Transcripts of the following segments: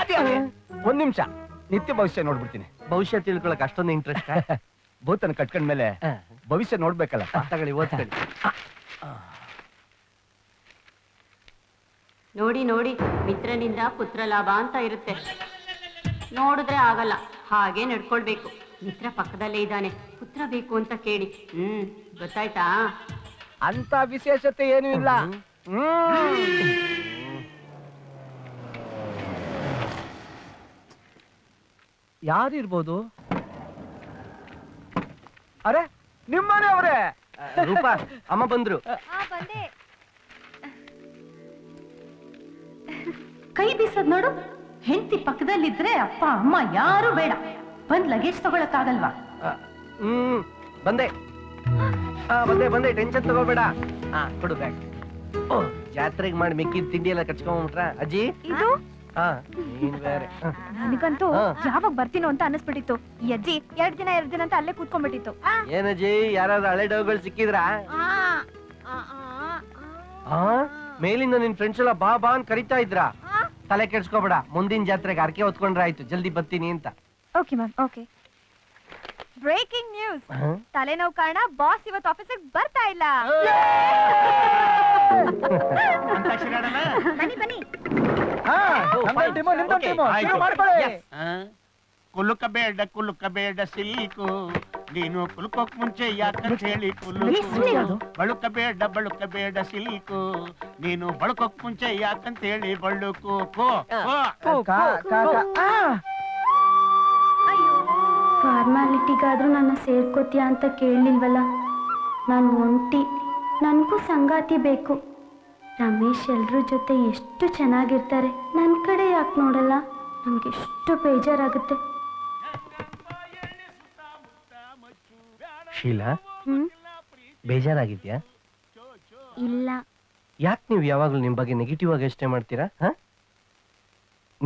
ಅದೇ ಒಂದ್ ನಿಮಿಷ, ನಿತ್ಯ ಭವಿಷ್ಯ ನೋಡ್ಬಿಡ್ತೀನಿ. ಭವಿಷ್ಯ ತಿಳ್ಕೊಳಕ್ ಅಷ್ಟೊಂದು ಇಂಟ್ರೆಸ್ಟ್? ಭೂತನ ಕಟ್ಕೊಂಡ್ಮೇಲೆ ಭವಿಷ್ಯ ನೋಡ್ಬೇಕಲ್ಲ. ತಗೊಳ್ಳಿ, ಓದ್ಕೊಳ್ಳಿ. ನೋಡಿ ನೋಡಿ, ಮಿತ್ರನಿಂದ ಪುತ್ರ ಲಾಭ ಅಂತ ಇರುತ್ತೆ. ನೋಡಿದ್ರೆ ಆಗಲ್ಲ, ಹಾಗೆ ನಡ್ಕೊಳ್ಬೇಕು. ಮಿತ್ರ ಪಕ್ಕದಲ್ಲೇ ಇದ್ದಾನೆ, ಪುತ್ರ ಬೇಕು ಅಂತ ಕೇಳಿ. ಗೊತ್ತಾಯ್ತಾ? ಅಂತ ವಿಶೇಷತೆ ಏನೂ ಇಲ್ಲ. ಯಾರಿರ್ಬೋದು? ಅರೆ, ನಿಮ್ಮನೆ ಅವರೇ. ರೂಪಾ, ಅಮ್ಮ ಬಂದ್ರು. ಕೈ ಬೀಸದ್ ನೋಡು. ಹೆಂಡತಿ ಪಕ್ಕದಲ್ಲಿದ್ರೆ ಅಪ್ಪ ಅಮ್ಮ ಯಾರು ಬೇಡ. ಬಂದ್ ಲಗೇಜ್ ತಗೊಳಕ್ಕಾಗಲ್ವಾ? ಬಂದೆ ಬಂದೆ ಬಂದೆ, ಟೆನ್ಷನ್ ತಗೋಬೇಡ. ಕೊಡು ಬ್ಯಾಗ್. ಜಾತ್ರೆಗೆ ಮಾಡಿ ಮಿಕ್ಕಿದ ತಿಂಡಿ ಎಲ್ಲ ಕಚ್ಕೊಂಡ್ಬಿಟ್ರ ಅಜ್ಜಿ? ನೀನ್ ಬೇರೆ. ನನಗಂತೂ ಯಾವಾಗ ಬರ್ತೀನೋ ಅಂತ ಅನಿಸ್ಬಿಟ್ಟಿತ್ತು. ಈ ಅಜ್ಜಿ 2 ದಿನ ಅಂತ ಅಲ್ಲೇ ಕೂತ್ಕೊಂಡ್ಬಿಟ್ಟಿತ್ತು. ಏನಜ್ಜಿ, ಯಾರಾದ್ರೂ ಹಳೆ ಡೌಗಳು ಸಿಕ್ಕಿದ್ರಾ? ಮೇಲಿಂದ ನಿನ್ ಫ್ರೆಂಡ್ಸ್ ಎಲ್ಲ ಬಾ ಬಾ ಅಂತ ಕರಿತಾ ಇದ್ರಾ? ತಲೆ ಕೆಡ್ಸ್ಕೋಬೇಡ, ಮುಂದಿನ ಜಾತ್ರೆಗೆ ಅರ್ಕೆ ಹೊತ್ಕೊಂಡ್ರೆ ಆಯ್ತು. ಜಲ್ದಿ ಬರ್ತೀನಿ ಅಂತ. Okay ma'am, okay. Breaking news, ತಲೆನೋವು ಕಾರಣ ಬಾಸ್ ಇವತ್ತು ಆಫೀಸಿಗೆ ಬರ್ತಾ ಇಲ್ಲ. ಬನ್ನಿ ಬನ್ನಿ. ಕುಲುಕಬೇಡ ಸಿಲ್ಕು, ನೀನು ಕುಲ್ಕೋಕ್ ಮುಂಚೆ ಯಾಕಂತ ಹೇಳಿ ಬಳುಕಬೇಡ ಸಿಲ್ಕು, ನೀನು ಬಳ್ಕೋಕ್ ಮುಂಚೆ ಯಾಕಂತ ಹೇಳಿ ಬಳ್ಳುಕು. ಫಾರ್ಮಾಲಿಟಿಗಾದ್ರೂ ನನ್ನ ಸೇರ್ಕೋತೀಯ ಅಂತ ಕೇಳಲಿಲ್ವಲ್ಲ. ನಾನು ಒಂಟಿ, ನನಗೂ ಸಂಗಾತಿ ಬೇಕು. ರಮೇಶ್ ಎಲ್ರ ಜೊತೆ ಎಷ್ಟು ಚೆನ್ನಾಗಿರ್ತಾರೆ, ನನ್ನ ಕಡೆ ಯಾಕೆ ನೋಡಲ್ಲ? ನನಗೆ ಎಷ್ಟು ಬೇಜಾರಾಗುತ್ತೆ. ಶೀಲಾ, ಬೇಜಾರಾಗಿದ್ಯಾ? ಇಲ್ಲ. ಯಾಕೆ ನೀವು ಯಾವಾಗ್ಲೂ ನಿಮ್ ಬಗ್ಗೆ ನೆಗೆಟಿವ್ ಆಗಿ ಯೋಚನೆ ಮಾಡ್ತೀರಾ?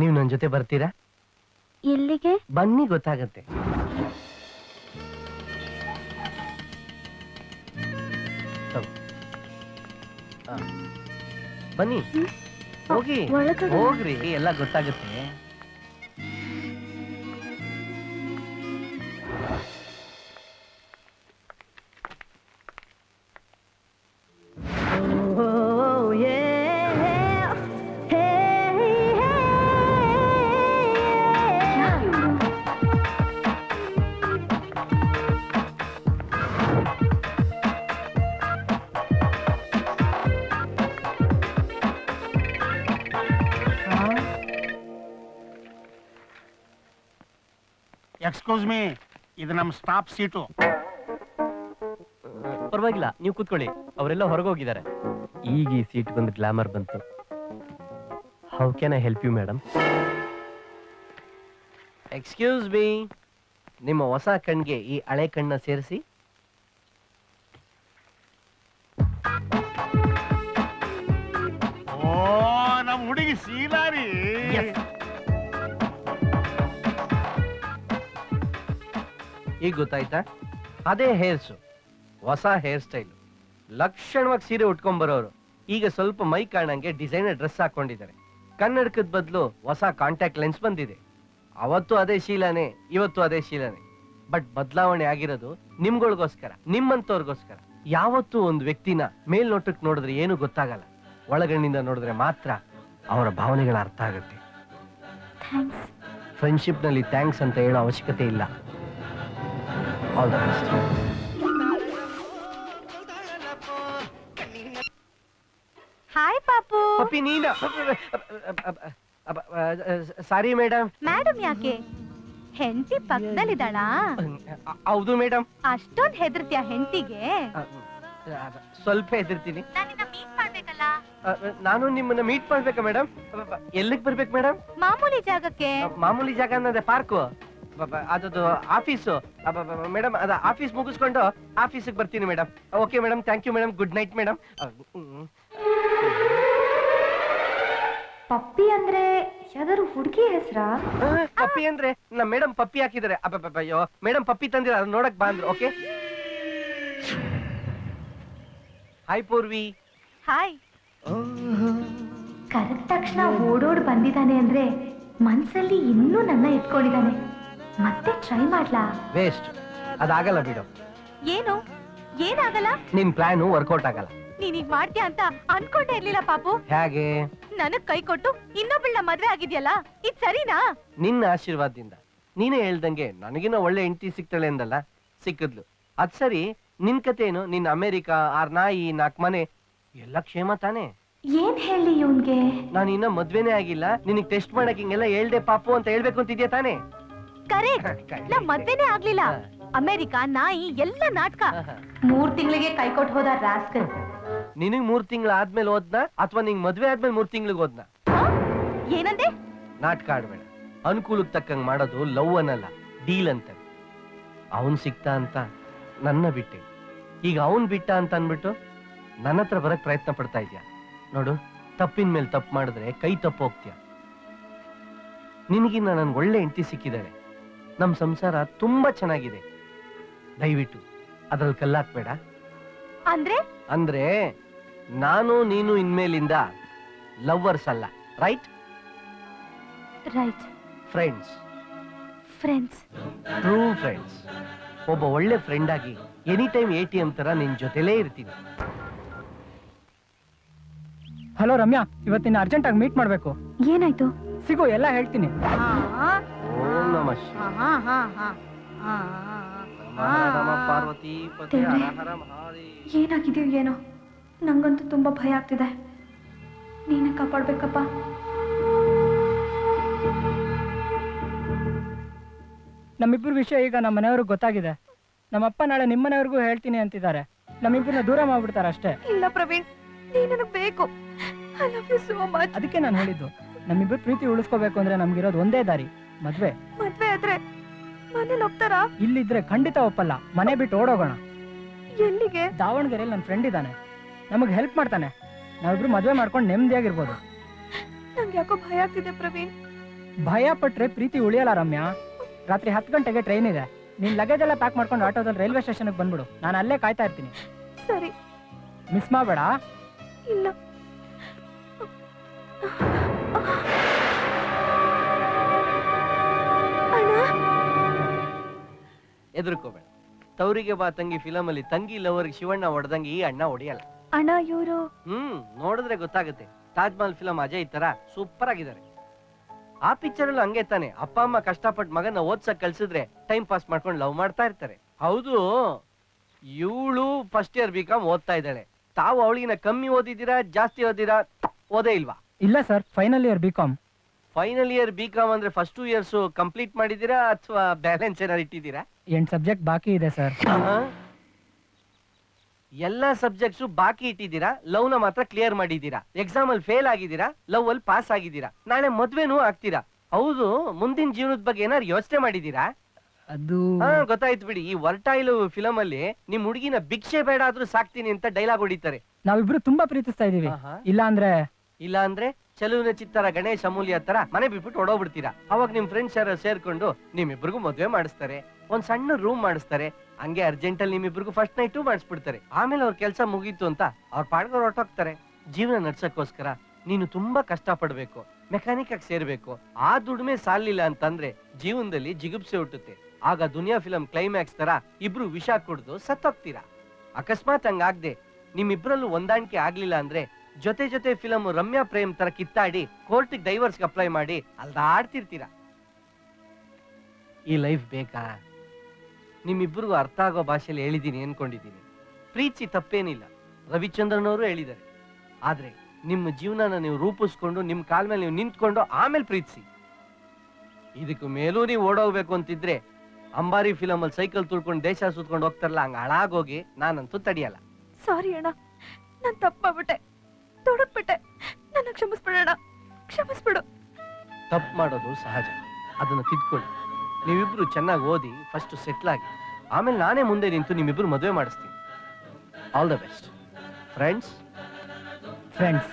ನೀವು ನನ್ನ ಜೊತೆ ಬರ್ತೀರಾ? ಎಲ್ಲಿಗೆ? ಬನ್ನಿ, ಗೊತ್ತಾಗತ್ತೆ. ಬನ್ನಿ, ಹೋಗಿ ಹೋಗ್ರಿ, ಎಲ್ಲ ಗೊತ್ತಾಗುತ್ತೆ. ಎಕ್ಸ್ಕ್ಯೂಸ್ ಮೀ, ಇದು ನಮ್ಮ ಸ್ಟಾಫ್ ಸೀಟು. ಪರವಾಗಿಲ್ಲ, ನೀವು ಕೂತ್ಕೊಳ್ಳಿ. ಅವರೆಲ್ಲ ಹೊರಗೋಗಿದ್ದಾರೆ. ಈಗ ಈ ಸೀಟ್ ಬಂದು ಗ್ಲಾಮರ್ ಬಂತು. How can I help you madam? Excuse me, ನಿಮ್ಮ ಹೊಸ ಕಣ್ಗೆ ಈ ಹಳೆ ಕಣ್ಣ ಸೇರಿಸಿ. ಓ, ನಮ್ಮ ಹುಡುಗಿ ಸೀಲಾರಿ. ಈಗ ಗೊತ್ತಾಯ್ತಾ? ಅದೇ ಹೇರ್ಸು, ಹೊಸ ಹೇರ್ ಸ್ಟೈಲ್. ಲಕ್ಷಣವಾಗಿ ಸೀರೆ ಉಟ್ಕೊಂಡ್ ಬರೋರು ಈಗ ಸ್ವಲ್ಪ ಮೈ ಕಾಣಂಗೆ ಡಿಸೈನರ್ ಡ್ರೆಸ್ ಹಾಕೊಂಡಿದ್ದಾರೆ. ಕನ್ನಡಕದ ಬದಲು ಹೊಸ ಕಾಂಟ್ಯಾಕ್ಟ್ ಲೆನ್ಸ್ ಬಂದಿದೆ. ಅವತ್ತು ಅದೇ ಶೀಲಾನೆ, ಇವತ್ತು ಅದೇ ಶೀಲಾನೆ. ಬಟ್ ಬದಲಾವಣೆ ಆಗಿರೋದು ನಿಮ್ಗಳಿಗೋಸ್ಕರ, ನಿಮ್ಮಂತವ್ರಿಗೋಸ್ಕರ. ಯಾವತ್ತೂ ಒಂದು ವ್ಯಕ್ತಿನ ಮೇಲ್ನೋಟಕ್ಕೆ ನೋಡಿದ್ರೆ ಏನು ಗೊತ್ತಾಗಲ್ಲ, ಒಳಗಣ್ಣಿಂದ ನೋಡಿದ್ರೆ ಮಾತ್ರ ಅವರ ಭಾವನೆಗಳ ಅರ್ಥ ಆಗುತ್ತೆ. ಫ್ರೆಂಡ್ಶಿಪ್ ನಲ್ಲಿ ಥ್ಯಾಂಕ್ಸ್ ಅಂತ ಹೇಳೋ ಅವಶ್ಯಕತೆ ಇಲ್ಲ. All the best. ಹಾಯ್ ಪಾಪು. ಪಪ್ಪಿ ನೀನು? Sorry madam. ಮೇಡಮ್ ಯಾಕೆ? ಹೆಂಡತಿ ಪಕ್ಕದಲ್ಲಿದ್ದಾಳ? ಹೌದು ಮೇಡಮ್. ಅಷ್ಟೊಂದು ಹೆದರ್ತೀಯ ಹೆಂಡತಿಗೆ? ಸ್ವಲ್ಪ ಹೆದರ್ತೀನಿ. ನಾನು ನಿಮ್ಮನ್ನ ಮೀಟ್ ಮಾಡ್ಬೇಕಾ ಮೇಡಮ್? ಎಲ್ಲಿಗೆ ಬರ್ಬೇಕು ಮೇಡಮ್? ಮಾಮೂಲಿ ಜಾಗಕ್ಕೆ. ಮಾಮೂಲಿ ಜಾಗ ಅನ್ನೋದೇ ಪಾರ್ಕು? ಅದದು ಆಫೀಸು ಮೇಡಮ್. ಅದ ಆಫೀಸ್ ಮುಗಿಸ್ಕೊಂಡು ಆಫೀಸಿಗೆ ಬರ್ತೀನಿ madam. Okay madam, thank you madam. Good night madam. Puppy ಅಂದ್ರೆ ಯಾವ್ದಾದ್ರು ಹುಡುಗಿ ಹೆಸರಾ? ಪಪ್ಪಿ ಅಂದ್ರೆ ನಮ್ಮ ಮೇಡಮ್ ಪಪ್ಪಿ ಹಾಕಿದ್ದಾರೆ. ಅಯ್ಯೋ ಮೇಡಮ್ ಪಪ್ಪಿ ತಂದಿರ, ಅದು ನೋಡಕ್ ಬಾ ಅಂದ್ರು. Okay hi Poorvi. ಹಾಯ್. ಕರೆದ ತಕ್ಷಣ ಓಡೋಡ್ ಬಂದಿದ್ದಾನೆ ಅಂದ್ರೆ ಮನ್ಸಲ್ಲಿ ಇನ್ನೂ ನನ್ನ ಇಟ್ಕೊಂಡಿದ್ದಾನೆ. ಮತ್ತೆ ಟ್ರೈ ಮಾಡ್ಲಾ? ವೇಸ್ಟ್, ಅದಾಗಲ್ಲ ಬಿಡು. ಏನು ಏನಾಗಲ್ಲ? ನಿನ್ ಪ್ಲಾನು ವರ್ಕೌಟ್ ಆಗಲ್ಲ. ನೀನೀಗ್ ಮಾಡ್ತೀಯ ಅಂತ ಅನ್ಕೊಂಡೇ ಇರ್ಲಿಲ್ಲ ಪಾಪು. ಹೇಗೆ? ನನಗ್ ಕೈ ಕೊಟ್ಟು ಇನ್ನೊಬ್ಬಳ ಮದ್ವೆ ಆಗಿದ್ಯಲ್ಲ, ಇದ್ ಸರಿನಾ? ನಿನ್ನ ಆಶೀರ್ವಾದದಿಂದ ನೀನೇ ಹೇಳ್ದಂಗೆ ನನಗಿನ್ನ ಒಳ್ಳೆ ಹೆಂಡತಿ ಸಿಗ್ತಾಳೆ ಅಂದಲ್ಲ, ಸಿಕ್ಕಿದ್ಲು. ಅದ್ ಸರಿ, ನಿನ್ ಕತೆ ಏನು? ನಿನ್ ಅಮೆರಿಕ, 6 ನಾಯಿ, 4 ಮನೆ ಎಲ್ಲ ಕ್ಷೇಮ ತಾನೆ? ಏನ್ ಹೇಳಿ ಇವನ್ಗೆ? ನಾನು ಇನ್ನ ಮದ್ವೆನೇ ಆಗಿಲ್ಲ, ನಿನಗ್ ಟೆಸ್ಟ್ ಮಾಡಕ್ ಹಿಂಗೆಲ್ಲ ಹೇಳ್ದೆ ಪಾಪು ಅಂತ ಹೇಳ್ಬೇಕು ಅಂತಿದ್ಯಾ ತಾನೆ? ಕರೆಕ್ಟ್. ನಾ ಮದ್ವೆನೇ ಆಗ್ಲಿಲ್ಲ. ಅಮೆರಿಕ, ನಾಯಿ ಎಲ್ಲ ನಾಟಕ. 3 ತಿಂಗಳಿಗೆ ಕೈ ಕೊಟ್ಟು ಹೋದ ರಾಸ್ಕಲ್. ನಿನಗ್ 3 ತಿಂಗಳ ಆದ್ಮೇಲೆ ಓದ್ನಾ ಅಥವಾ ನಿಂಗ್ ಮದ್ವೆ ಆದ್ಮೇಲೆ 3 ತಿಂಗಳಿಗೆ ಓದ್ನಾ? ಏನಂದೆ? ನಾಟಕ ಆಡ್ಬೇಡ. ಅನುಕೂಲಕ್ಕೆ ತಕ್ಕಂಗ್ ಮಾಡೋದು ಲವ್ ಅನ್ನಲ್ಲ, ಡೀಲ್ ಅಂತ. ಅವನ್ ಸಿಕ್ತಾ ಅಂತ ನನ್ನ ಬಿಟ್ಟೆ, ಈಗ ಅವನ್ ಬಿಟ್ಟ ಅಂತ ಅನ್ಬಿಟ್ಟು ನನ್ನ ಹತ್ರ ಬರಕ್ ಪ್ರಯತ್ನ ಪಡ್ತಾ ಇದ್ಯಾ ನೋಡು. ತಪ್ಪಿನ ಮೇಲೆ ತಪ್ಪು ಮಾಡಿದ್ರೆ ಕೈ ತಪ್ಪು ಹೋಗ್ತೀಯ. ನಿನಗಿನ್ನ ನನ್ಗೆ ಒಳ್ಳೆ ಹೆಂಡತಿ ಸಿಕ್ಕಿದ್ದಾಳೆ. ನಮ್ ಸಂಸಾರ ತುಂಬಾ ಚೆನ್ನಾಗಿದೆ. ದಯವಿಟ್ಟು ಅದ್ರಲ್ಲಿ ಕಲ್ಲಾಕ್ಬೇಡ. ಅಂದ್ರೆ ಅಂದ್ರೆ ನಾನು ನೀನು ಇನ್ಮೇಲಿಂದ ಲವ್ವರ್ಸ್ ಅಲ್ಲ, right? Right. Friends. Friends. True friends. ಒಬ್ಬ ಒಳ್ಳೆ ಫ್ರೆಂಡ್ ಆಗಿ ಎನಿ ಟೈಮ್ ATM ತರ ನಿನ್ ಜೊತೆಲೇ ಇರ್ತೀನಿ. ಹಲೋ ರಮ್ಯಾ, ಇವತ್ತಿನ ಅರ್ಜೆಂಟ್ ಆಗಿ ಮೀಟ್ ಮಾಡ್ಬೇಕು. ಏನಾಯ್ತು? ಸಿಗು, ಎಲ್ಲ ಹೇಳ್ತೀನಿ. ಓಂ ನಮಃ ಪಾರ್ವತಿ ಪತಿ ಹರ ಹರ ಮಹಾದೇವ. ಏನಾಗಿದೆಯೋ ಏನೋ, ನಂಗಂತೂ ತುಂಬಾ ಭಯ ಆಗ್ತಿದೆ. ನೀನೇ ಕಾಪಾಡ್ಬೇಕಪ್ಪ. ನಮ್ಮಿಬ್ಬರ ವಿಷಯ ಈಗ ನಮ್ಮ ಮನೆಯವ್ರಿಗೆ ಗೊತ್ತಾಗಿದೆ. ನಮ್ಮಪ್ಪ ನಾಳೆ ನಿಮ್ಮನೆಯವ್ರಿಗೂ ಹೇಳ್ತೀನಿ ಅಂತಿದ್ದಾರೆ. ನಮ್ಮಿಬ್ಬರನ್ನ ದೂರ ಮಾಡ್ಬಿಡ್ತಾರೆ ಅಷ್ಟೇ. ಇಲ್ಲ ಪ್ರವೀಣ್, ನೀನ್ ನನಗ್ ಬೇಕು. I love you so much. ಅದಕ್ಕೆ ನಾನು ಹೇಳಿದ್ದು, ನಮ್ಮಿಬ್ಬರು ಪ್ರೀತಿ ಉಳಿಸ್ಕೋಬೇಕು ಅಂದ್ರೆ ನಮ್ಗಿರೋದು ಒಂದೇ ದಾರಿ, ಮದ್ವೆ. ಮದ್ವೆ ಆದ್ರೆ ಮನೇಲಿ ಒಪ್ತಾರಾ? ಇಲ್ಲಿದ್ರೆ ಖಂಡಿತ ಒಪ್ಪಲ್ಲ. ಮನೆ ಬಿಟ್ಟು ಓಡೋಗೋಣ. ಎಲ್ಲಿಗೆ? ದಾವಣಗೆರೆಯಲ್ಲಿ ನನ್ನ ಫ್ರೆಂಡ್ ಇದ್ದಾನೆ, ನಮಗೆ ಹೆಲ್ಪ್ ಮಾಡ್ತಾನೆ. ನಾವಿಬ್ರು ಮದ್ವೆ ಮಾಡ್ಕೊಂಡು ನೆಮ್ಮದಿಯಾಗಿರ್ಬೋದು. ನಂಗೆ ಯಾಕೋ ಭಯ ಆಗ್ತಿದೆ ಪ್ರವೀಣ್. ಭಯ ಪಟ್ರೆ ಪ್ರೀತಿ ಉಳಿಯಲ್ಲ ರಮ್ಯಾ. ರಾತ್ರಿ 10 ಗಂಟೆಗೆ ಟ್ರೈನ್ ಇದೆ. ನೀನ್ ಲಗೇಜ್ ಎಲ್ಲ ಪ್ಯಾಕ್ ಮಾಡ್ಕೊಂಡು ಆಟೋದಲ್ಲಿ ರೈಲ್ವೆ ಸ್ಟೇಷನ್ಗೆ ಬಂದ್ಬಿಡು. ನಾನು ಅಲ್ಲೇ ಕಾಯ್ತಾ ಇರ್ತೀನಿ. ಸರಿ. ಮಿಸ್ ಮಾಡಬೇಡ. ಇಲ್ಲ. ಎದುರ್ಕೋಬೇಡ. ತವರಿಗೆ ಬಾ ತಂಗಿ ಫಿಲಮ್ ಅಲ್ಲಿ ತಂಗಿ ಲವರ್ಗೆ ಶಿವಣ್ಣ ಹೊಡೆದಂಗೆ ಈ ಅಣ್ಣ ಹೊಡೆಯಲ್ಲ. ಅಣ್ಣ ಇವರು ನೋಡಿದ್ರೆ ಗೊತ್ತಾಗುತ್ತೆ. ತಾಜ್ ಮಹಲ್ ಫಿಲಮ್ ಅಜಯ್ ತರ ಸೂಪರ್ ಆಗಿದ್ದಾರೆ. ಆ ಪಿಕ್ಚರ್ ಅಲ್ಲೂ ಹಂಗೆ ತಾನೆ. ಅಪ್ಪ ಅಮ್ಮ ಕಷ್ಟಪಟ್ಟು ಮಗನ ಓದ್ಸಕ್ ಕಳ್ಸಿದ್ರೆ ಟೈಮ್ ಪಾಸ್ ಮಾಡ್ಕೊಂಡು ಲವ್ ಮಾಡ್ತಾ ಇರ್ತಾರೆ. ಹೌದು, ಇವಳು ಫಸ್ಟ್ ಇಯರ್ BCom ಓದ್ತಾ ಇದ್ದಾಳೆ. ತಾವು ಅವಳಿಗಿನ ಕಮ್ಮಿ ಓದಿದ್ದೀರಾ ಜಾಸ್ತಿ ಓದೇ ಇಲ್ವಾ? ಇಲ್ಲ sir, final year BCom. Final year BCom ಅಂದ್ರೆ ಫಸ್ಟ್ 2 ಇಯರ್ಸ್ ಕಂಪ್ಲೀಟ್ ಮಾಡಿದೀರಾ ಅಥವಾ ಬ್ಯಾಲೆನ್ಸ್ ಏನಾರು ಇಟ್ಟಿದ್ದೀರಾ? 8 ಸಬ್ಜೆಕ್ಟ್ ಬಾಕಿ ಇದೆ ಸರ್. ಎಲ್ಲಾ ಸಬ್ಜೆಕ್ಟ್ಸ್ ಬಾಕಿ ಇಟ್ಟಿದ್ದೀರಾ, ಲವ್ ನ ಮಾತ್ರ ಕ್ಲಿಯರ್ ಮಾಡಿದ್ದೀರಾ. ಎಕ್ಸಾಮ್ ಅಲ್ಲಿ ಫೇಲ್ ಆಗಿದ್ದೀರಾ, ಲವ್ ಅಲ್ಲಿ ಪಾಸ್ ಆಗಿದ್ದೀರಾ. ನಾಳೆ ಮದ್ವೆನೂ ಆಗ್ತೀರಾ. ಹೌದು, ಮುಂದಿನ ಜೀವನದ ಬಗ್ಗೆ ಏನಾರು ಯೋಚನೆ ಮಾಡಿದ್ದೀರಾ? ಅದು ಗೊತ್ತಾಯ್ತು ಬಿಡಿ. ಈ ವರ್ಟೈಲ್ ಫಿಲಮ್ ಅಲ್ಲಿ ನಿಮ್ ಹುಡುಗಿನ ಭಿಕ್ಷೆ ಬೇಡ ಆದ್ರೂ ಸಾಕ್ತೀನಿ ಅಂತ ಡೈಲಾಗ್ ಹೊಡಿತಾರೆ. ನಾವಿಬ್ರು ತುಂಬಾ ಪ್ರೀತಿಸ್ತಾ ಇದೀವಿ. ಇಲ್ಲ ಅಂದ್ರೆ ಚಲುವಿನ ಚಿತ್ತರ ಗಣೇಶ್ ಅಮೂಲ್ಯ ತರ ಮನೆ ಬಿಟ್ಬಿಟ್ಟು ಹೊಡೋಗ್ಬಿಡ್ತೀರಾ. ಅವಾಗ ನಿಮ್ ಫ್ರೆಂಡ್ಸ್ ಯಾರು ಸೇರ್ಕೊಂಡು ನಿಮ್ಮಿಬ್ರಿಗೂ ಮದ್ವೆ ಮಾಡಿಸ್ತಾರೆ, ಒಂದ್ ಸಣ್ಣ ರೂಮ್ ಮಾಡಿಸ್ತಾರೆ. ಹಂಗೆ ಅರ್ಜೆಂಟ್ ಅಲ್ಲಿ ನಿಮ್ಮಿಬ್ರಿಗೂ ಫಸ್ಟ್ ನೈಟು ಮಾಡಿಸ್ಬಿಡ್ತಾರೆ. ಆಮೇಲೆ ಅವ್ರ ಕೆಲಸ ಮುಗೀತು ಅಂತ ಅವ್ರ ಪಾಡ್ಗಳು ಹೊರಟೋಗ್ತಾರೆ. ಜೀವನ ನಡ್ಸಕ್ಕೋಸ್ಕರ ನೀನು ತುಂಬಾ ಕಷ್ಟ ಪಡ್ಬೇಕು, ಮೆಕ್ಯಾನಿಕ್ ಆಗಿ ಸೇರ್ಬೇಕು. ಆ ದುಡಿಮೆ ಸಾಲಿಲ್ಲ ಅಂತಂದ್ರೆ ಜೀವನದಲ್ಲಿ ಜಿಗುಪ್ಸೆ ಹುಟ್ಟುತ್ತೆ. ಆಗ ದುನಿಯಾ ಫಿಲಂ ಕ್ಲೈಮ್ಯಾಕ್ಸ್ ತರ ಇಬ್ರು ವಿಷ ಕುಡ್ದು ಸತ್ತೋಗ್ತೀರಾ. ಅಕಸ್ಮಾತ್ ಹಂಗಾಗ್ದೆ ನಿಮ್ಮಿಬ್ರಲ್ಲೂ ಹೊಂದಾಣಿಕೆ ಆಗ್ಲಿಲ್ಲ ಅಂದ್ರೆ ಜೊತೆ ಫಿಲಂ ರಮ್ಯಾ ಪ್ರೇಮ್ ತರ ಕಿತ್ತಾಡಿ ಕೋರ್ಟಿಗೆ ಡೈವರ್ಸ್ ಅಪ್ಲೈ ಮಾಡಿ ಅಲ್ದಾಡ್ತಿರ್ತೀರಾ. ಈ ಲೈಫ್ ಬೇಕಾ? ನಿಮ್ಮಿಬ್ರಿಗೂ ಅರ್ಥ ಆಗೋ ಭಾಷೆಯಲ್ಲಿ ಹೇಳಿದೀನಿ ಅನ್ಕೊಂಡಿದ್ದೀನಿ. ಪ್ರೀತಿ ತಪ್ಪೇನಿಲ್ಲ, ರವಿಚಂದ್ರನ್ ಅವರು ಹೇಳಿದ್ದಾರೆ. ಆದ್ರೆ ನಿಮ್ಮ ಜೀವನನ ನೀವು ರೂಪಿಸ್ಕೊಂಡು ನಿಮ್ ಕಾಲ್ ಮೇಲೆ ನೀವು ನಿಂತ್ಕೊಂಡು ಆಮೇಲೆ ಪ್ರೀತಿಸಿ. ಇದಕ್ಕೂ ಮೇಲೂ ನೀವು ಓಡೋಗ್ಬೇಕು ಅಂತಿದ್ರೆ ಅಂಬಾರಿ ಫಿಲಮ್ ಅಲ್ಲಿ ಸೈಕಲ್ ತುಳ್ಕೊಂಡು ದೇಶ ಸುತ್ಕೊಂಡು ಹೋಗ್ತಾರಲ್ಲ, ಹಂಗ ಹಾಳಾಗೋಗಿ ನಾನಂತೂ ತಡಿಯಲ್ಲ. ಸಾರಿ ಅಣ್ಣ, ನಾನ್ ತಪ್ಪಾಗ್ಬಿಟ್ಟೆ, ತೊಡಕ್ಬಿಟ್ಟೆ. ನನ್ನ ಕ್ಷಮಿಸ್ಬಿಡೋಣ, ಕ್ಷಮಿಸ್ಬಿಡು. ತಪ್ಪು ಮಾಡೋದು ಸಹಜ, ಅದನ್ನ ತಿದ್ಕೊಳ್ಳಿ. ನೀವಿಬ್ರು ಚೆನ್ನಾಗಿ ಓದಿ ಫಸ್ಟ್ ಸೆಟ್ಲ್ ಆಗಿ, ಆಮೇಲೆ ನಾನೇ ಮುಂದೆ ನಿಂತು ನಿಮ್ಮಿಬ್ರು ಮದುವೆ ಮಾಡಿಸ್ತೀನಿ. All the best friends. Friends.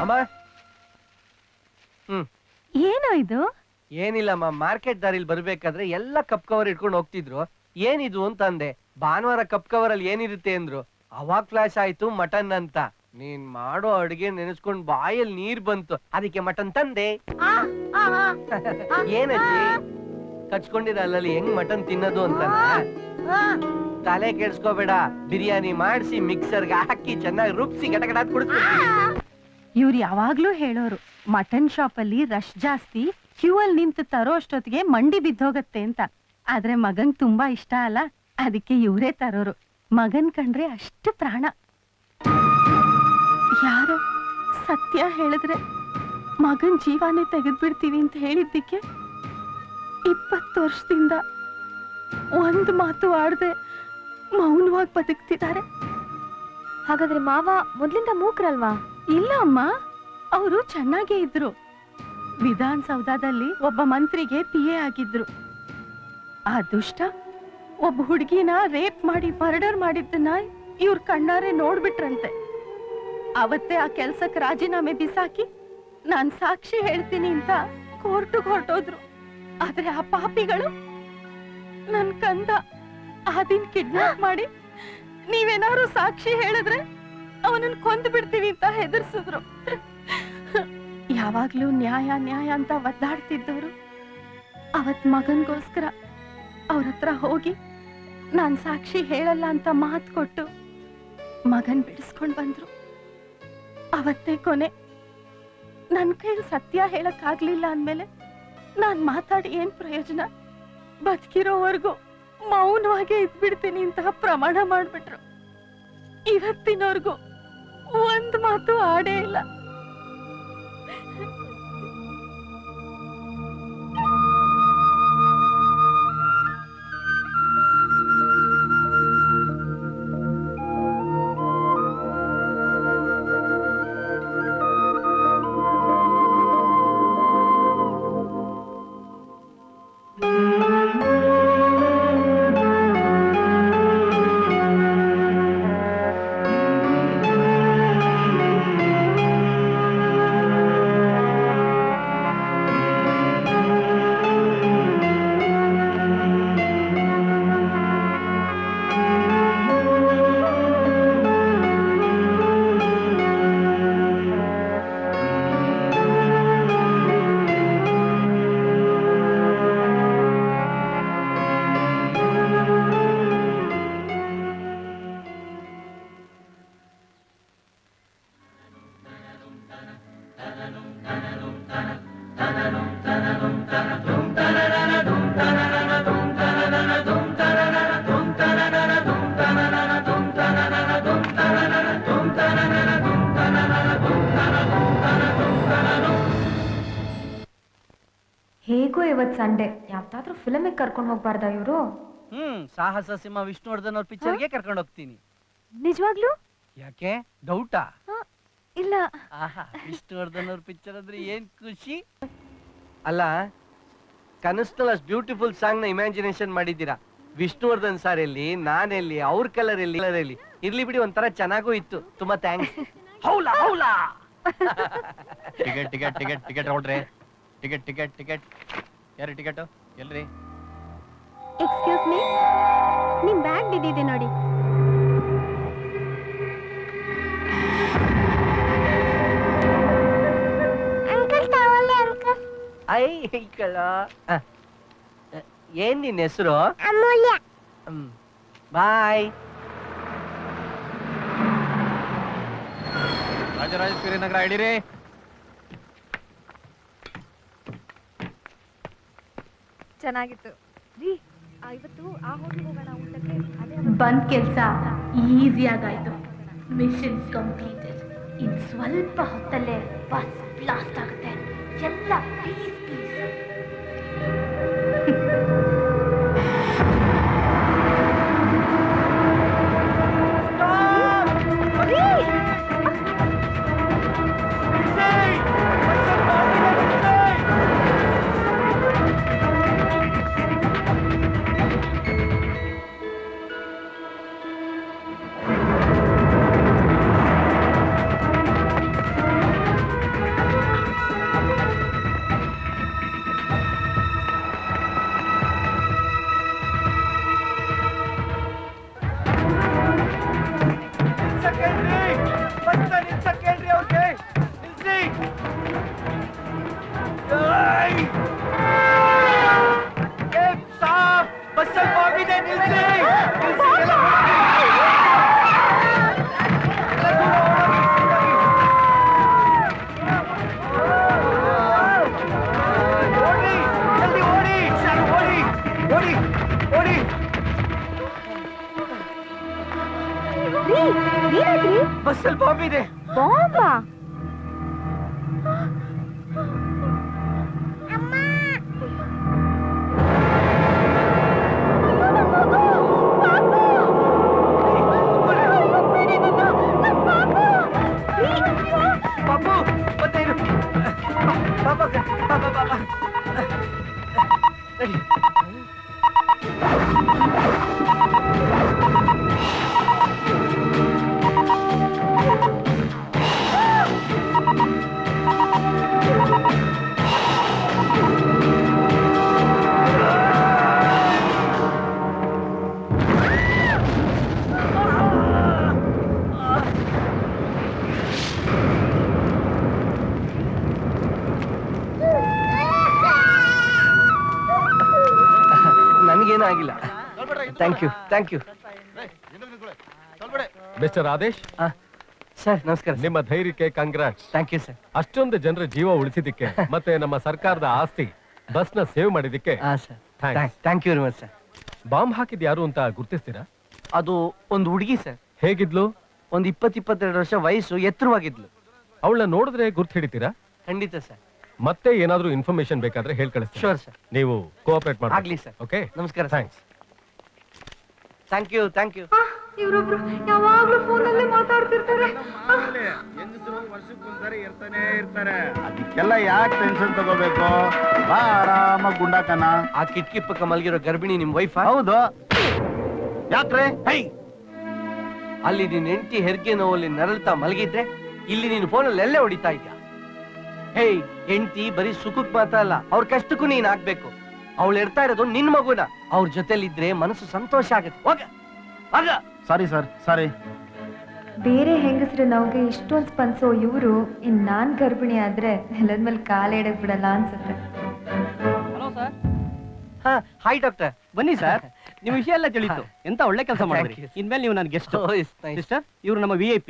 ಅಮ್ಮ. ಹ್ಮ್. ಏನೋ ಇದು? ಏನಿಲ್ಲಮ್ಮ, ಮಾರ್ಕೆಟ್ ದಾರಿಲಿ ಬರ್ಬೇಕಾದ್ರೆ ಎಲ್ಲ ಕಪ್ ಕವರ್ ಇಟ್ಕೊಂಡು ಹೋಗ್ತಿದ್ರು. ಏನಿದು ಅಂತ ಅಂದೆ. ಭಾನುವಾರ ಕಪ್ ಕವರ್ ಅಲ್ಲಿ ಏನಿರುತ್ತೆ ಅಂದ್ರು. ಅವಾಗ ಫ್ಲಾಶ್ ಆಯ್ತು ಮಟನ್ ಅಂತ. ನೀನ್ ಮಾಡೋ ಅಡ್ಗೆ ನೆನೆಸ್ಕೊಂಡ್ ಬಾಯಲ್ಲಿ ನೀರ್ ಬಂತು, ಅದಕ್ಕೆ ಮಟನ್ ತಂದೆ. ಏನಜ್ಜಿ ಕಚ್ಕೊಂಡಿರ ಅಲ್ಲಲ್ಲಿ ಹೆಂಗ್ ಮಟನ್ ತಿನ್ನೋದು ಅಂತ ತಲೆ ಕೆಡ್ಸ್ಕೋಬೇಡ. ಬಿರಿಯಾನಿ ಮಾಡಿಸಿ ಮಿಕ್ಸರ್ಗೆ ಹಾಕಿ ಚೆನ್ನಾಗಿ ರುಬ್ಸಿ ಗಟಗಡ ಕುಡಿಸ್ಬಿಡ್ತೀನಿ. ಇವ್ರು ಯಾವಾಗ್ಲೂ ಹೇಳೋರು ಮಟನ್ ಶಾಪ್ ಅಲ್ಲಿ ರಶ್ ಜಾಸ್ತಿ, ಕ್ಯೂ ಅಲ್ಲಿ ನಿಂತು ತರೋ ಅಷ್ಟೊತ್ತಿಗೆ ಮಂಡಿ ಬಿದ್ದೋಗತ್ತೆ ಅಂತ. ಆದ್ರೆ ಮಗಂಗ್ ತುಂಬಾ ಇಷ್ಟ ಅಲ್ಲ, ಅದಕ್ಕೆ ಇವರೇ ತರೋರು. ಮಗನ್ ಕಂಡ್ರೆ ಅಷ್ಟು ಪ್ರಾಣ. ಯಾರೋ ಸತ್ಯ ಹೇಳಿದ್ರೆ ಮಗನ್ ಜೀವಾನೇ ತೆಗೆದ್ಬಿಡ್ತೀವಿ ಅಂತ ಹೇಳಿದ್ದಕ್ಕೆ 20 ವರ್ಷದಿಂದ ಒಂದು ಮಾತು ಆಡದೆ ಮೌನವಾಗಿ ಬದುಕ್ತಿದ್ದಾರೆ. ಹಾಗಾದ್ರೆ ಮಾವ ಮೊದ್ಲಿಂದ ಮೂಕ್ರಲ್ವಾ? ಇಲ್ಲ ಅಮ್ಮ, ಅವರು ಚೆನ್ನಾಗೇ ಇದ್ರು. ವಿಧಾನಸೌಧದಲ್ಲಿ ಒಬ್ಬ ಮಂತ್ರಿಗೆ PA ಆಗಿದ್ರು. ಆ ದುಷ್ಟ ಒಬ್ಬ ಹುಡುಗಿನ ರೇಪ್ ಮಾಡಿ ಮರ್ಡರ್ ಮಾಡಿದ್ದನ್ನ ಇವ್ರ ಕಣ್ಣಾರೆ ನೋಡ್ಬಿಟ್ರಂತೆ. ಅವತ್ತೇ ಆ ಕೆಲ್ಸಕ್ಕೆ ರಾಜೀನಾಮೆ ಬಿಸಾಕಿ ನಾನ್ ಸಾಕ್ಷಿ ಹೇಳ್ತೀನಿ ಅಂತ ಕೋರ್ಟ್ಗೆ ಹೊರಟೋದ್ರು. ಆದ್ರೆ ಆ ಪಾಪಿಗಳು ನನ್ ಕಂದ ಆದಿನ್ ಕಿಡ್ನಾಪ್ ಮಾಡಿ ನೀವೇನಾದ್ರು ಸಾಕ್ಷಿ ಹೇಳಿದ್ರೆ ಅವನನ್ನ ಕೊಂದು ಬಿಡ್ತೀವಿ ಅಂತ ಹೆದರ್ಸಿದ್ರು. ಯಾವಾಗ್ಲೂ ನ್ಯಾಯ ನ್ಯಾಯ ಅಂತ ಒದ್ದಾಡ್ತಿದ್ದವರು ಅವತ್ ಮಗನ್ಗೋಸ್ಕರ ಅವ್ರ ಹತ್ರ ಹೋಗಿ ನಾನ್ ಸಾಕ್ಷಿ ಹೇಳಲ್ಲ ಅಂತ ಮಾತು ಕೊಟ್ಟು ಮಗನ್ ಬಿಡಿಸ್ಕೊಂಡ್ ಬಂದ್ರು. ಅವತ್ತೇ ಕೊನೆ. ನನ್ ಕೈಲಿ ಸತ್ಯ ಹೇಳಕ್ ಆಗ್ಲಿಲ್ಲ ಅಂದ್ಮೇಲೆ ನಾನ್ ಮಾತಾಡಿ ಏನ್ ಪ್ರಯೋಜನ? ಬದುಕಿರೋವರೆಗೂ ಮೌನವಾಗೇ ಇದ್ಬಿಡ್ತೀನಿ ಅಂತ ಪ್ರಮಾಣ ಮಾಡ್ಬಿಟ್ರು. ಇವತ್ತಿನವರೆಗೂ ಒಂದ್ ಮಾತು ಆಡೇ ಇಲ್ಲ. ಹೇಗೋ ಇವತ್ ಸಂಡೆ, ಯಾವ್ದಾದ್ರು ಫಿಲಮಿಗೆ ಕರ್ಕೊಂಡು ಹೋಗ್ಬಾರ್ದ ಇವರು? ಸಾಹಸ ಸಿಂಹ ವಿಷ್ಣುವರ್ಧನ್ ಅವ್ರ ಪಿಕ್ಚರ್ಗೆ ಕರ್ಕೊಂಡು ಹೋಗ್ತೀನಿ. ನಿಜವಾಗ್ಲೂ? ಯಾಕೆ ಡೌಟಾ? ಇಲ್ಲ. ಆಹಾ, ವಿಷ್ಣುವರ್ಧನ್ ಅವ್ರ ಪಿಕ್ಚರ್ ಅಂದ್ರೆ ಏನ್ ಖುಷಿ ಅಲ್ಲ. ಕನಸ್ನಲ್ಲಿ ಅಷ್ಟು ಬ್ಯೂಟಿಫುಲ್ ಸಾಂಗ್ ನ ಇಮ್ಯಾಜಿನೇಷನ್ ಮಾಡಿದ್ದೀರಾ. ವಿಷ್ಣುವರ್ಧನ್ ಸರ್ ಎಲ್ಲಿ, ನಾನೆಲ್ಲಿ, ಅವ್ರ ಕಲರ್ ಎಲ್ಲಿ ಇರ್ಲಿ ಬಿಡಿ, ಒಂಥರ ಚೆನ್ನಾಗೂ ಇತ್ತು. ತುಂಬಾ ಥ್ಯಾಂಕ್ಸ್. ಹೌಲಾ ಹೌಲಾ. ಟಿಕೆಟ್ ಟಿಕೆಟ್ ಟಿಕೆಟ್ ಟಿಕೆಟ್ ಹೊಡ್ರಿ. ಟಿಕೆಟ್ ಟಿಕೆಟ್ ಟಿಕೆಟ್ ಯಾರು ಟಿಕೆಟ್ ಎಲ್ರಿ? ಎಕ್ಸ್ಕ್ಯೂಸ್ ಮೀ, ನಿಮ್ ಬ್ಯಾಗ್ ಬಿದ್ದಿದೆ ನೋಡಿ. ಐ ಕಳ. ಏನ್ ನಿನ್ ಹೆಸರು? ಅಮೂಲ್ಯ. ಬಾಯ್. ರಾಜರಾಜೇಶ್ವರಿ ನಗರ ಹಿಡೀರಿ. ಚೆನ್ನಾಗಿತ್ತು ರೀ. ಇವತ್ತು ಆ ಹೋಟೆಲ್ ಹೋಗೋಣ ಊಟಕ್ಕೆ. ಬಂದ್ ಕೆಲ್ಸ ಈಸಿಯಾಗಾಯ್ತು. Mission completed. ಇನ್ ಸ್ವಲ್ಪ ಹೊತ್ತಲ್ಲೇ ಬಸ್ ಬ್ಲಾಸ್ಟ್ ಆಗುತ್ತೆ. ಎಲ್ಲ ಪೀಸ್ ಪೀಸ್. ಬಾಂಬ್ ಇದೆ. ಬಾಂಬಾ? ಬಾಬು ಮತ್ತೆ ಇದು. ಬಾಬಾ ಬಾಬಾ ಬಾಬಾ ನಡಿ. ನನಗೇನೂ ಆಗಿಲ್ಲ. Thank you. Mister Adesh, sir ನಮಸ್ಕಾರ. ನಿಮ್ಮ ಧೈರ್ಯಕ್ಕೆ ಕಂಗ್ರಾಟ್ಸ್. Thank you sir. ಅಷ್ಟೊಂದು ಜನರ ಜೀವ ಉಳಿಸಿದ್ದಕ್ಕೆ ಮತ್ತೆ ನಮ್ಮ ಸರ್ಕಾರದ ಆಸ್ತಿ ಬಸ್ ನ ಸೇವ್ ಮಾಡಿದ್ದಕ್ಕೆ thank you very much sir. Bomb ಹಾಕಿದ್ ಯಾರು ಅಂತ ಗುರ್ತಿಸ್ತೀರಾ? ಅದು ಒಂದು ಹುಡುಗಿ ಸರ್. ಹೇಗಿದ್ಲು? ಒಂದು 22 ವರ್ಷ ವಯಸ್ಸು, ಎತ್ತರವಾಗಿದ್ಲು. ಅವಳನ್ನ ನೋಡಿದ್ರೆ ಗುರ್ತು ಹಿಡಿತೀರಾ? ಖಂಡಿತ ಸರ್. ಮತ್ತೆ ಏನಾದ್ರೂ ಇನ್ಫಾರ್ಮೇಶನ್ ಬೇಕಾದ್ರೆ ಹೇಳಿ ಕಳಿಸ್ತೀನಿ. Sure sir. ನೀವು ಕೋಆಪರೇಟ್ ಮಾಡಿ. ಆಗ್ಲಿ ಸರ್. ಓಕೆ, ನಮಸ್ಕಾರ. ಥ್ಯಾಂಕ್ಸ್. Thank you. ಇವ್ರೊಬ್ರು ಯಾವಾಗ್ಲೂ ಫೋನಲ್ಲೇ ಮಾತಾಡ್ತಿರ್ತಾರೆ. ಅದಕ್ಕೆಲ್ಲ ಯಾಕೆ ಟೆನ್ಷನ್ ತಗೋಬೇಕು? ಬಾ ಆರಾಮಾಗಿ ಗುಂಡಾಕನ. ಆ ಕಿಟಕಿ ಪಕ್ಕ ಮಲಗಿರೋ ಗರ್ಭಿಣಿ ನಿಮ್ ವೈಫಾ? ಹೌದು. ಯಾಕ್ರೆ? ಅಲ್ಲಿ ನಿನ್ ಹೆಂಡತಿ ಹೆರಿಗೆ ನೋವಲ್ಲಿ ನರಳ್ತಾ ಮಲಗಿದ್ರೆ ಇಲ್ಲಿ ನೀನು ಫೋನಲ್ಲಿ ಎಲ್ಲೇ ಹೊಡಿತಾ ಇದ್ಯಾ? ಹೆಂಡತಿ ಬರೀ ಸುಖಕ್ ಮಾತ್ರ ಅಲ್ಲ, ಅವ್ರ ಕಷ್ಟಕ್ಕೂ ನೀನ್ ಆಗ್ಬೇಕು. ಅವಳು ಇರ್ತಾ ಇರೋದು ನಿನ್ ಮಗುನ. ಅವ್ರ ಜೊತೆಲಿದ್ರೆ ಮನಸ್ಸು ಸಂತೋಷ ಆಗತ್ತೆ. ಹೋಗ. ಸಾರಿ ಸರ್, ಸಾರಿ. ಬೇರೆ ಹೆಂಗಸ್ರ ನವ್ಗೆ ಇಷ್ಟೊಂದು ಸ್ಪಂದಿಸೋ ಇವರು ನಾನ್ ಗರ್ಭಿಣಿ ಆದ್ರೆ ನೆಲದ ಮೇಲೆ ಕಾಲ ಇಡಕ್ ಬಿಡಲ್ಲ ಅನ್ಸುತ್ತೆ. Hello sir. Hi doctor. ಬನ್ನಿ ಸರ್, ನಿಮ್ ವಿಷಯ ಎಲ್ಲ ತಿಳಿತು. ಎಂತ ಒಳ್ಳೆ ಕೆಲಸ ಮಾಡಿದ್ರಿ. ಇನ್ಮೇಲೆ ನೀವು ನನ್ನ ಗೆಸ್ಟ್. ಸಿಸ್ಟರ್, ಇವ್ರು ನಮ್ಮ VIP.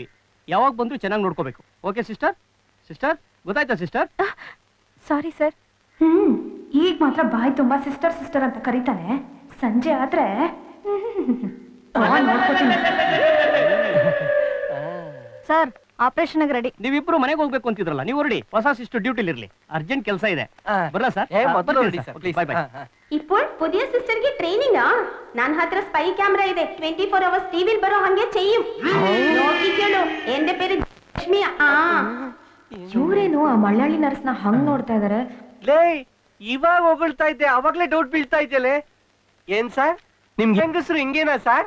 ಯಾವಾಗ ಬಂದ್ರು ಚೆನ್ನಾಗಿ ನೋಡ್ಕೋಬೇಕು. Okay sister? ಗೊತ್ತಾಯ್ತಾ ಸಿಸ್ಟರ್? Sorry sir. ಈಗ ಮಾತ್ರ ಬಾಯ್ ತುಂಬಾ ಸಿಸ್ಟರ್ ಅಂತ ಕರೀತಾನೆ. ಸಂಜೆ ಆದ್ರೆ ನೋಡ್ಕೋತೀನಿ. Sir, operation ready. ನೀವಿಬ್ರು ಮನೆಗೆ ಹೋಗ್ಬೇಕು ಅಂತಿದ್ರಲ್ಲ, ನೀವು ಹೊರಡಿ. ಹೊಸ ಸಿಸ್ಟರ್ ಡ್ಯೂಟಿಲಿ ಇರ್ಲಿ. ಅರ್ಜೆಂಟ್ ಕೆಲಸ ಇದೆ. ಬರಲ್ಲ ಸರ್? ಬಾಯ್ ಬಾಯ್. ഇപ്പോൾ പുതിയ സിസ്റ്റർക്ക് ട്രെയിനിങ്ങാ ഞാൻ ഹത്ര സ്പൈ ക്യാമറ ಇದೆ 24 hours ಟಿವಿಲ್ ಬರೋ ಹಂಗೆ ചെയ്യും ನೋಡಿಕೊಳ್ಳು എൻ്റെ പേര് ಲಕ್ಷ್ಮಿ. ಇವರೇನು ಆ ಮಳ್ಳಳ್ಳಿ ನರ್ಸ್ನ ಹಂಗ್ ನೋಡ್ತಾ ಇದಾರೆ? ಲೇ, ಇವಾಗ ಹೊಗಳ್ತಾ ಇದ್ದೆ, ಅವಾಗ್ಲೇ ಡೌಟ್ ಬೀಳ್ತಾ ಇದ್ದಲೆ. ಏನ್ ಸರ್, ನಿಮ್ಗೆ ಹೆಂಗಸರು ಹಿಂಗೇನಾ ಸರ್?